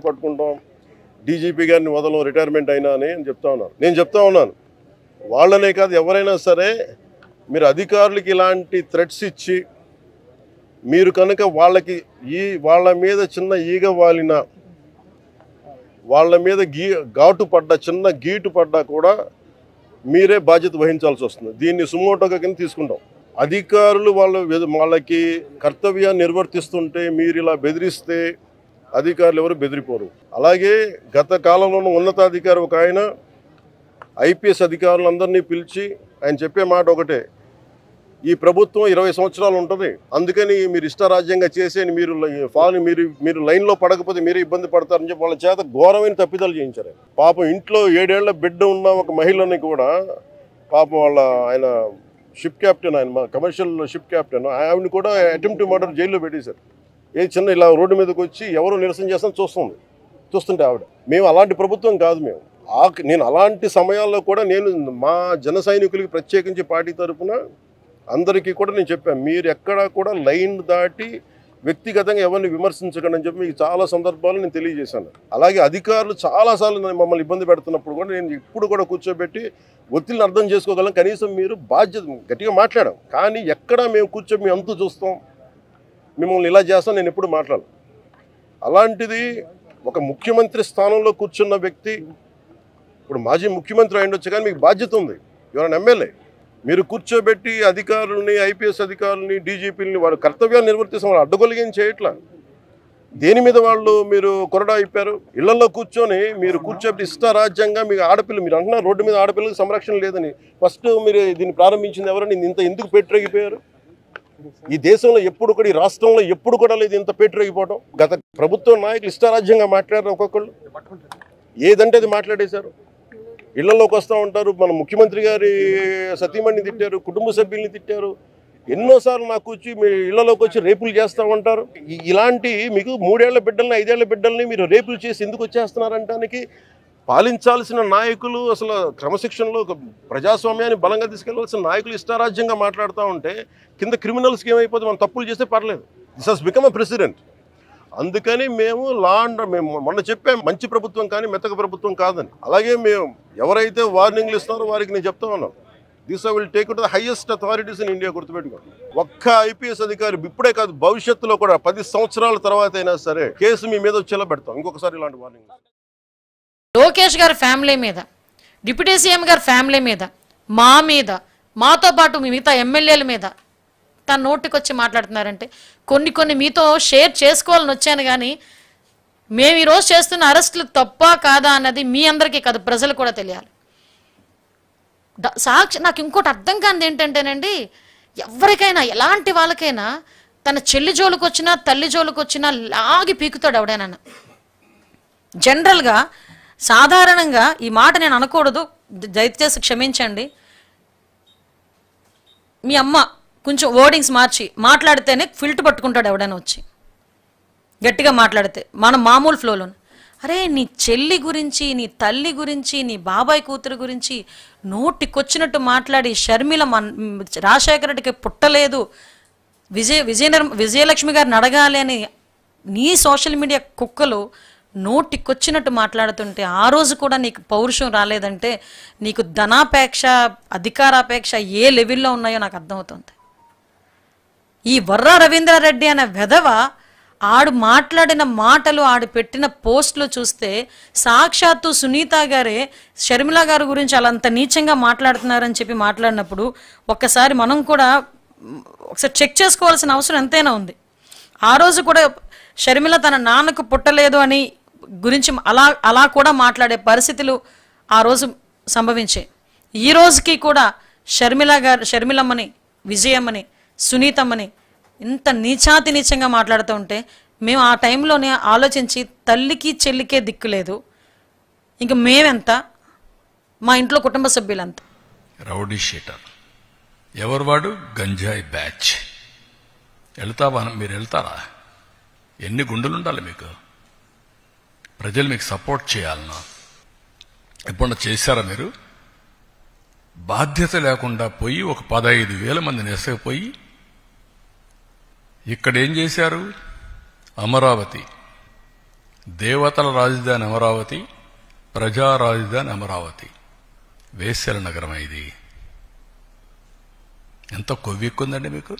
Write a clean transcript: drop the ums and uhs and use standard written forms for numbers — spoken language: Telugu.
పట్టుకుంటాం డీజీపీ గారిని వదలం రిటైర్మెంట్ అయినా అని చెప్తా ఉన్నారు. నేను చెప్తా ఉన్నాను, వాళ్ళనే కాదు ఎవరైనా సరే మీరు అధికారులకి ఇలాంటి థ్రెట్స్ ఇచ్చి మీరు కనుక వాళ్ళ మీద చిన్న ఈగ వాలిన, వాళ్ళ మీద ఘాటు పడ్డా, చిన్న గీటు పడ్డా కూడా మీరే బాధ్యత వహించాల్సి వస్తుంది. దీన్ని సుమోటోగా కింద తీసుకుంటాం. అధికారులు వాళ్ళకి కర్తవ్యాన్ని నిర్వర్తిస్తుంటే మీరు ఇలా బెదిరిస్తే అధికారులు ఎవరు బెదిరిపోరు. అలాగే గత కాలంలో ఉన్న ఉన్నతాధికారి ఒక ఆయన ఐపీఎస్ అధికారులందరినీ పిలిచి ఆయన చెప్పే మాట ఒకటే, ఈ ప్రభుత్వం 20 సంవత్సరాలు ఉంటుంది, అందుకని మీరు ఇష్టారాజ్యంగా చేసేని మీరు లైన్లో పడకపోతే మీరే ఇబ్బంది పడతారని చెప్పి వాళ్ళ చేత ఘోరమైన తప్పిదాలు చేయించారు. పాపం ఇంట్లో 7 ఏళ్ల బిడ్డ ఉన్న ఒక మహిళని కూడా పాపం ఆయన షిప్ క్యాప్టెన్, ఆయన కమర్షియల్ షిప్ క్యాప్టెన్, ఆవిడని కూడా అటెంప్ట్ మర్డర్ జైల్లో పెట్టేశారు. చిన్న ఇలా రోడ్డు మీదకి వచ్చి ఎవరు నిరసన చేస్తాను చూస్తుంటే ఆవిడ. మేము అలాంటి ప్రభుత్వం కాదు. నేను అలాంటి సమయాల్లో కూడా నేను మా జన సైనికులకి ప్రత్యేకించి పార్టీ తరఫున అందరికీ కూడా నేను చెప్పాను, మీరు ఎక్కడా కూడా లైన్ దాటి వ్యక్తిగతంగా ఎవరిని విమర్శించకండి అని చెప్పి మీకు చాలా సందర్భాలు నేను తెలియజేశాను. అలాగే అధికారులు చాలాసార్లు మమ్మల్ని ఇబ్బంది పెడుతున్నప్పుడు కూడా నేను ఇప్పుడు కూడా కూర్చోబెట్టి ఒత్తిడిని అర్థం చేసుకోగలం, కనీసం మీరు బాధ్యత గట్టిగా మాట్లాడాం, కానీ ఎక్కడా మేము మీ అంతు చూస్తాం, మిమ్మల్ని ఇలా చేస్తాం నేను ఎప్పుడు మాట్లాడను. అలాంటిది ఒక ముఖ్యమంత్రి స్థానంలో కూర్చున్న వ్యక్తి, ఇప్పుడు మాజీ ముఖ్యమంత్రి అయ్యుండొచ్చు కానీ మీకు బాధ్యత ఉంది, ఎవరైనా ఎమ్మెల్యే, మీరు కూర్చోబెట్టి అధికారులని, ఐపీఎస్ అధికారులని, డీజీపీలని వారు కర్తవ్యాలు నిర్వర్తిస్తాం, వాళ్ళు అడ్డగొలిగేం చేయట్లా. దేని మీద మీరు కొరడా అయిపోయారు? ఇళ్లలో కూర్చొని మీరు కూర్చోబెట్టి ఇష్టారాజ్యంగా మీకు ఆడపిల్ల, మీరు అంటున్నారు రోడ్డు మీద ఆడపిల్లలకు సంరక్షణ లేదని. ఫస్ట్ మీరు దీన్ని ప్రారంభించింది ఎవరని ఇంత ఎందుకు పెట్టిరగిపోయారు? ఈ దేశంలో ఎప్పుడు కూడా, ఈ రాష్ట్రంలో ఎప్పుడు కూడా లేదు ఇంత పెట్టిరగిపోవడం. గత ప్రభుత్వ నాయకులు ఇష్టారాజ్యంగా మాట్లాడారు, ఒక్కొక్కళ్ళు ఏదంటే అది మాట్లాడేశారు. ఇళ్లలోకి వస్తూ ఉంటారు, మన ముఖ్యమంత్రి గారి సతీమణిని తిట్టారు, కుటుంబ సభ్యుల్ని తిట్టారు, ఎన్నోసార్లు నాకు వచ్చి మీ ఇళ్లలోకి వచ్చి రేపులు చేస్తూ ఉంటారు. ఇలాంటి మీకు 3 ఏళ్ల బిడ్డల్ని 5 ఏళ్ల బిడ్డల్ని మీరు రేపులు చేసి ఎందుకు వచ్చేస్తున్నారంటానికి పాలించాల్సిన నాయకులు, అసలు క్రమశిక్షణలో ప్రజాస్వామ్యాన్ని బలంగా తీసుకెళ్లాల్సిన నాయకులు ఇష్టారాజ్యంగా మాట్లాడుతూ ఉంటే కింద క్రిమినల్స్కి ఏమైపోతుంది, మనం తప్పులు చేస్తే పర్లేదు. This has become a president. అందుకని మేము మేము మొన్న చెప్పాం, మంచి ప్రభుత్వం కానీ మెత్తక ప్రభుత్వం కాదని. అలాగే మేము ఎవరైతే వార్నింగ్లు ఇస్తున్నారో వారికి నేను చెప్తా ఉన్నాను, this I will take to the highest authorities in India. గుర్తుపెట్టుకోండి, ఒక్క ఐపీఎస్ అధికారి ఇప్పుడే కాదు, భవిష్యత్తులో కూడా 10 సంవత్సరాల తర్వాత అయినా సరే కేసు మీ మీద వచ్చేలా పెడతాం ఇంకొకసారి ఇలాంటి వార్నింగ్. లోకేష్ గారి ఫ్యామిలీ మీద, డిప్యూటీ సీఎం గారి ఫ్యామిలీ మీద, మా మీద, మాతో పాటు మిగతా ఎమ్మెల్యేల మీద తన నోటికి వచ్చి మాట్లాడుతున్నారంటే కొన్ని మీతో షేర్ చేసుకోవాలని వచ్చాను. కానీ మేము ఈరోజు చేస్తున్న అరెస్టులు తప్ప కాదా అన్నది మీ అందరికీ కాదు, ప్రజలు కూడా తెలియాలి. నాకు ఇంకోటి అర్థం కానిది ఏంటంటేనండి, ఎవరికైనా ఎలాంటి వాళ్ళకైనా తన చెల్లి జోలికి వచ్చినా తల్లి జోలికి వచ్చినా లాగి పీకుతాడు ఎవడైనా. జనరల్గా సాధారణంగా ఈ మాట నేను అనకూడదు, దయచేసి క్షమించండి. మీ అమ్మ కొంచెం వర్డింగ్స్ మార్చి మాట్లాడితేనే ఫిల్ట్ పట్టుకుంటాడు ఎవడైనా వచ్చి గట్టిగా మాట్లాడితే, మన మామూలు ఫ్లోలో. అరే నీ చెల్లి గురించి, నీ తల్లి గురించి, నీ బాబాయ్ కూతురు గురించి నోటికొచ్చినట్టు మాట్లాడి, షర్మిల రాజశేఖర రెడ్డికి పుట్టలేదు, విజయలక్ష్మి గారిని అడగాలి అని నీ సోషల్ మీడియా కుక్కలు నోటికొచ్చినట్టు మాట్లాడుతుంటే ఆ రోజు కూడా నీకు పౌరుషం రాలేదంటే నీకు ధనాపేక్ష, అధికారాపేక్ష ఏ లెవెల్లో ఉన్నాయో నాకు అర్థమవుతుంది. ఈ వర్రా రవీంద్రారెడ్డి అనే వెధవ ఆడు మాట్లాడిన మాటలు, ఆడు పెట్టిన పోస్టులు చూస్తే సాక్షాత్తు సునీత గారే షర్మిల గారి గురించి అలా అంత నీచంగా మాట్లాడుతున్నారని చెప్పి మాట్లాడినప్పుడు ఒక్కసారి మనం కూడా ఒకసారి చెక్ చేసుకోవాల్సిన అవసరం ఎంతైనా ఉంది. ఆ రోజు కూడా షర్మిల తన నాన్నకు పుట్టలేదు అని గురించి అలా కూడా మాట్లాడే పరిస్థితులు ఆ రోజు సంభవించాయి. ఈ రోజుకి కూడా షర్మిలమ్మని, విజయమ్మని, సునీతమ్మని ఇంత నీచాతి నీచంగా మాట్లాడుతూ ఉంటే మేము ఆ టైంలోనే ఆలోచించి తల్లికి చెల్లికే దిక్కు లేదు, ఇంక మేమెంత, మా ఇంట్లో కుటుంబ సభ్యులంతా. రౌడీ షీటర్ ఎవరు వాడు? గంజాయి బ్యాచ్. వెళ్తావా? మీరు వెళ్తారా? ఎన్ని గుండెలుండాలి మీకు? ప్రజలు మీకు సపోర్ట్ చేయాలన్నా ఎప్పుడన్నా చేశారా మీరు? బాధ్యత లేకుండా పోయి ఒక 15,000 మందిని వేసకపోయి ఇక్కడ ఏం చేశారు? అమరావతి, దేవతల రాజధాని అమరావతి, ప్రజా రాజధాని అమరావతి, వేశ్యల నగరం. ఇది ఎంత కొవ్వెక్కుందండి మీకు?